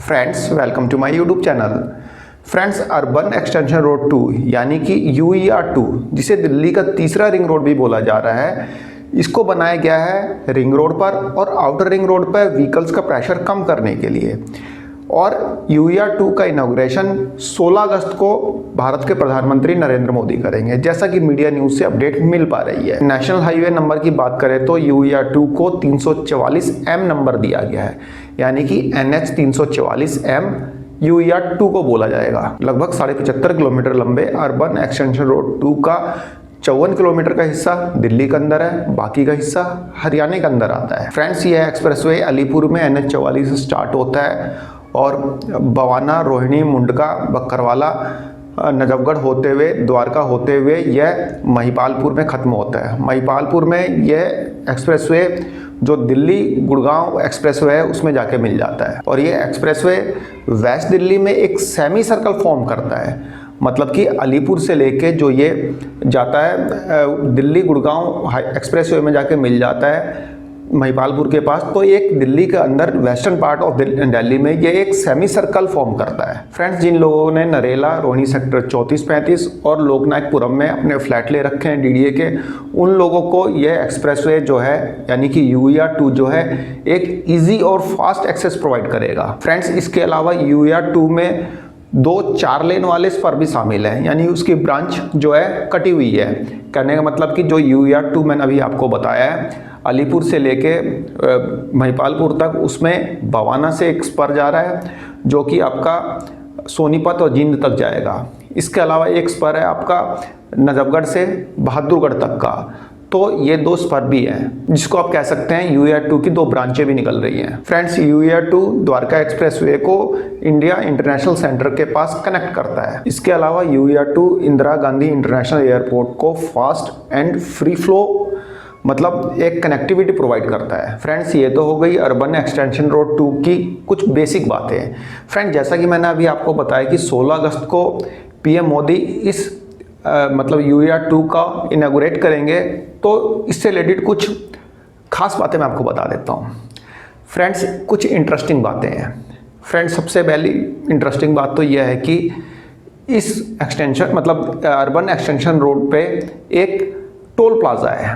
Friends, welcome to my YouTube channel. Friends, urban extension road 2 यानी कि UER2, जिसे दिल्ली का तीसरा रिंग रोड भी बोला जा रहा है, इसको बनाया गया है रिंग रोड पर और आउटर रिंग रोड पर व्हीकल्स का प्रेशर कम करने के लिए। और UER2 का इनॉग्रेशन 16 अगस्त को भारत के प्रधानमंत्री नरेंद्र मोदी करेंगे, जैसा कि मीडिया न्यूज़ से अपडेट मिल पा रही है। नेशनल हाईवे नंबर की बात करें तो UER2 को 344M नंबर दिया गया है, यानी कि NH 344M UER2 को बोला जाएगा। लगभग 75.5 किलोमीटर लंबे अर्बन एक्सटेंशन रोड 2 का 54 किलोमीटर का हिस्सा दिल्ली के अंदर है, बाकी का हिस्सा हरियाणा के अंदर आता है। फ्रेंड्स, यह एक्सप्रेसवे अलीपुर में NH 44 से स्टार्ट होता है और बवाना, रोहिणी, मुंडका, बक्करवाला, नजफगढ़ होते हुए, द्वारका होते हुए यह महिपालपुर में ख़त्म होता है। महिपालपुर में यह एक्सप्रेसवे जो दिल्ली गुड़गांव एक्सप्रेसवे है उसमें जाके मिल जाता है। और ये एक्सप्रेसवे वेस्ट दिल्ली में एक सेमी सर्कल फॉर्म करता है, मतलब कि अलीपुर से लेके जो ये जाता है दिल्ली गुड़गांव एक्सप्रेसवे में जाके मिल जाता है महिपालपुर के पास, तो एक दिल्ली के अंदर वेस्टर्न पार्ट ऑफ दिल्ली में ये एक सेमी सर्कल फॉर्म करता है। फ्रेंड्स, जिन लोगों ने नरेला, रोहिणी सेक्टर 34-35 और लोकनायकपुरम में अपने फ्लैट ले रखे हैं DDA के, उन लोगों को यह एक्सप्रेसवे जो है यानी कि UER2 जो है एक इजी और फास्ट एक्सेस प्रोवाइड करेगा। फ्रेंड्स, इसके अलावा UER2 में 2 4 लेन वाले स्पर भी शामिल हैं, यानी उसकी ब्रांच जो है कटी हुई है। कहने का मतलब कि जो UER2 मैंने अभी आपको बताया है अलीपुर से लेके महिपालपुर तक, उसमें बवाना से एक स्पर जा रहा है जो कि आपका सोनीपत और जींद तक जाएगा। इसके अलावा एक स्पर है आपका नजफगढ़ से बहादुरगढ़ तक का। तो ये 2 स्पर भी हैं, जिसको आप कह सकते हैं UER2 की 2 ब्रांचें भी निकल रही हैं। फ्रेंड्स, UER2 द्वारका एक्सप्रेसवे को इंडिया इंटरनेशनल सेंटर के पास कनेक्ट करता है। इसके अलावा UER2 Indira Gandhi international airport को फास्ट एंड फ्री फ्लो मतलब एक कनेक्टिविटी प्रोवाइड करता है। फ्रेंड्स, ये तो हो गई अर्बन एक्सटेंशन रोड 2 की कुछ बेसिक बातें। फ्रेंड्स, जैसा कि मैंने अभी आपको बताया कि 16 अगस्त को PM मोदी इस मतलब UER2 का इनॉग्रेट करेंगे, तो इससे रिलेटेड कुछ खास बातें मैं आपको बता देता हूँ। फ्रेंड्स, कुछ इंटरेस्टिंग बातें हैं। फ्रेंड्स, सबसे पहली इंटरेस्टिंग बात तो यह है कि इस एक्सटेंशन मतलब अर्बन एक्सटेंशन रोड पे एक टोल प्लाजा है।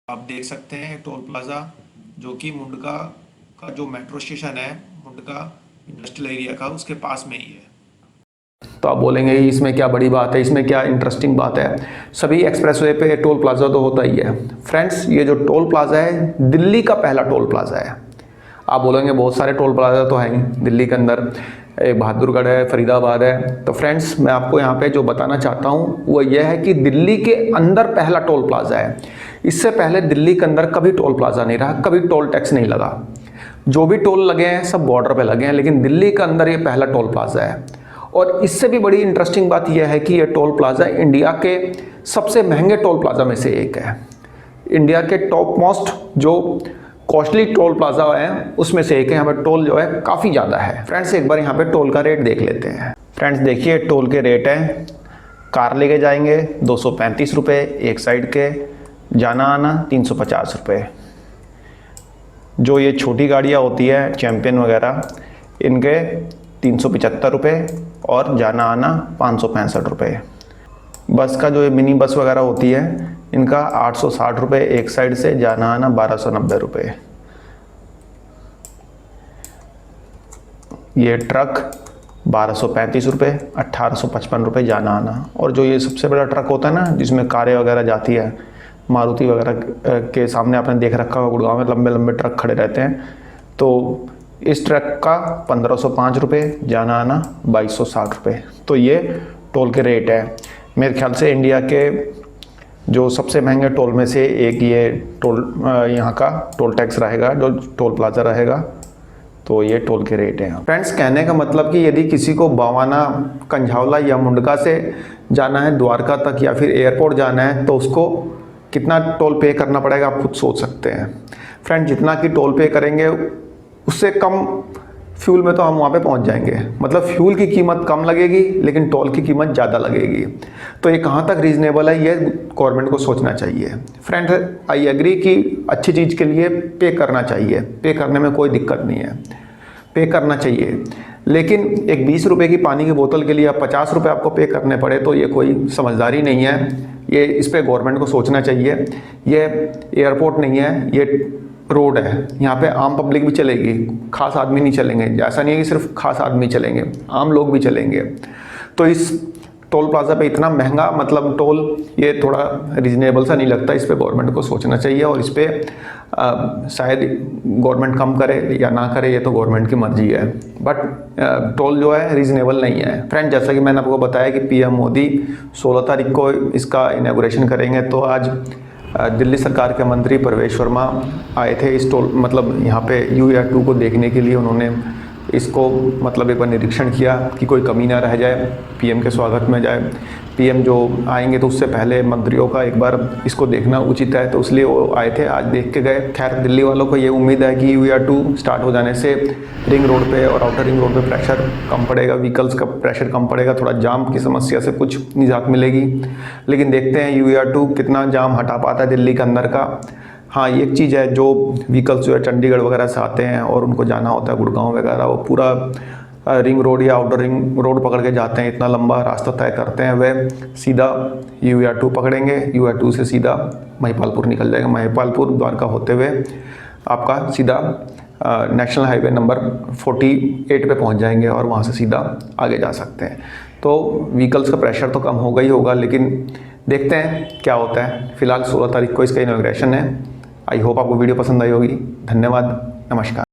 आप देख सकते हैं टोल प्लाजा, जो कि मुंडका का जो मेट्रो स्टेशन है, मुंडका इंडस्ट्रियल एरिया का, उसके पास में ही है। तो आप बोलेंगे इसमें क्या बड़ी बात है, इसमें क्या इंटरेस्टिंग बात है। सभी एक्सप्रेसवे पे टोल प्लाजा तो होता ही है। फ्रेंड्स, ये जो टोल प्लाजा है दिल्ली का पहला टोल प्लाजा है। आप बोलेंगे बहुत सारे टोल प्लाजा तो हैं दिल्ली के अंदर, बहादुरगढ़ है, फरीदाबाद है। तो फ्रेंड्स, मैं आपको यहाँ पे जो बताना चाहता हूँ वो यह है कि दिल्ली के अंदर पहला टोल प्लाजा है। इससे पहले दिल्ली के अंदर कभी टोल प्लाजा नहीं रहा, कभी टोल टैक्स नहीं लगा। जो भी टोल लगे हैं सब बॉर्डर पे लगे हैं, लेकिन दिल्ली के अंदर ये पहला टोल प्लाजा है। और इससे भी बड़ी इंटरेस्टिंग बात यह है कि ये टोल प्लाजा इंडिया के सबसे महंगे टोल प्लाजा में से एक है। इंडिया के टॉप मोस्ट जो कॉस्टली टोल प्लाजा है उसमें से एक है। यहाँ पर टोल जो है काफ़ी ज़्यादा है। फ्रेंड्स, एक बार यहाँ पे टोल का रेट देख लेते हैं। फ्रेंड्स, देखिए टोल के रेट हैं। कार लेके जाएंगे 235 रुपये एक साइड के, जाना आना 350 रुपये। जो ये छोटी गाड़ियाँ होती है चैम्पियन वगैरह, इनके 375 रुपये और जाना आना 565 रुपये। बस का जो ये मिनी बस वगैरह होती है इनका 860 रुपये एक साइड से, जाना आना 1290 रुपये। ये ट्रक 1235 रुपये, 1855 रुपये जाना आना। और जो ये सबसे बड़ा ट्रक होता है ना, जिसमें कारें वगैरह जाती है, मारुति वगैरह के सामने आपने देख रखा होगा गुड़गांव में लंबे लंबे ट्रक खड़े रहते हैं, तो इस ट्रक का 1505 रुपये, जाना आना 2260 रुपये। तो ये टोल के रेट है। मेरे ख्याल से इंडिया के जो सबसे महंगे टोल में से एक ये टोल यहाँ का टोल टैक्स रहेगा, जो टोल प्लाजा रहेगा। तो ये टोल के रेट हैं। फ्रेंड्स, कहने का मतलब कि यदि किसी को बवाना, कंझावला या मुंडका से जाना है द्वारका तक या फिर एयरपोर्ट जाना है तो उसको कितना टोल पे करना पड़ेगा आप खुद सोच सकते हैं। फ्रेंड, जितना कि टोल पे करेंगे उससे कम फ्यूल में तो हम वहाँ पे पहुँच जाएंगे। मतलब फ्यूल की कीमत कम लगेगी लेकिन टोल की कीमत ज़्यादा लगेगी। तो ये कहाँ तक रीज़नेबल है, ये गवर्नमेंट को सोचना चाहिए। फ्रेंड, आई एग्री कि अच्छी चीज़ के लिए पे करना चाहिए, पे करने में कोई दिक्कत नहीं है, पे करना चाहिए। लेकिन एक 20 रुपये की पानी की बोतल के लिए अब 50 रुपये आपको पे करने पड़े तो ये कोई समझदारी नहीं है। ये इस पर गवर्नमेंट को सोचना चाहिए। ये एयरपोर्ट नहीं है, ये रोड है, यहाँ पे आम पब्लिक भी चलेगी, खास आदमी नहीं चलेंगे। ऐसा नहीं है कि सिर्फ खास आदमी चलेंगे, आम लोग भी चलेंगे। तो इस टोल प्लाजा पे इतना महंगा मतलब टोल, ये थोड़ा रीजनेबल सा नहीं लगता। इस पे गवर्नमेंट को सोचना चाहिए और इस पे शायद गवर्नमेंट कम करे या ना करे, ये तो गवर्नमेंट की मर्जी है। बट टोल जो है रीजनेबल नहीं है। फ्रेंड, जैसा कि मैंने आपको बताया कि पीएम मोदी 16 तारीख को इसका इनॉग्रेशन करेंगे, तो आज दिल्ली सरकार के मंत्री प्रवेश वर्मा आए थे इस टोल मतलब यहाँ पे UER2 को देखने के लिए। उन्होंने इसको मतलब एक बार निरीक्षण किया कि कोई कमी ना रह जाए, पीएम के स्वागत में जाए। पीएम जो आएंगे तो उससे पहले मंत्रियों का एक बार इसको देखना उचित है, तो इसलिए वो आए थे, आज देख के गए। खैर, दिल्ली वालों को ये उम्मीद है कि UER2 स्टार्ट हो जाने से रिंग रोड पे और आउटर रिंग रोड पे प्रेशर कम पड़ेगा, व्हीकल्स का प्रेशर कम पड़ेगा, थोड़ा जाम की समस्या से कुछ निजात मिलेगी। लेकिन देखते हैं UER2 कितना जाम हटा पाता है दिल्ली के अंदर का। हाँ, एक चीज़ है, जो व्हीकल्स जो है चंडीगढ़ वगैरह से आते हैं और उनको जाना होता है गुड़गांव वगैरह, वो पूरा रिंग रोड या आउटर रिंग रोड पकड़ के जाते हैं, इतना लंबा रास्ता तय करते हैं। वे सीधा UER2 पकड़ेंगे, UER2 से सीधा महिपालपुर निकल जाएगा, महिपालपुर द्वारका होते हुए आपका सीधा नेशनल हाईवे नंबर 48 पे पहुंच जाएंगे और वहाँ से सीधा आगे जा सकते हैं। तो व्हीकल्स का प्रेशर तो कम होगा ही होगा, लेकिन देखते हैं क्या होता है। फिलहाल 16 तारीख को इसका इनॉग्रेशन है। आई होप आपको वीडियो पसंद आई होगी। धन्यवाद, नमस्कार।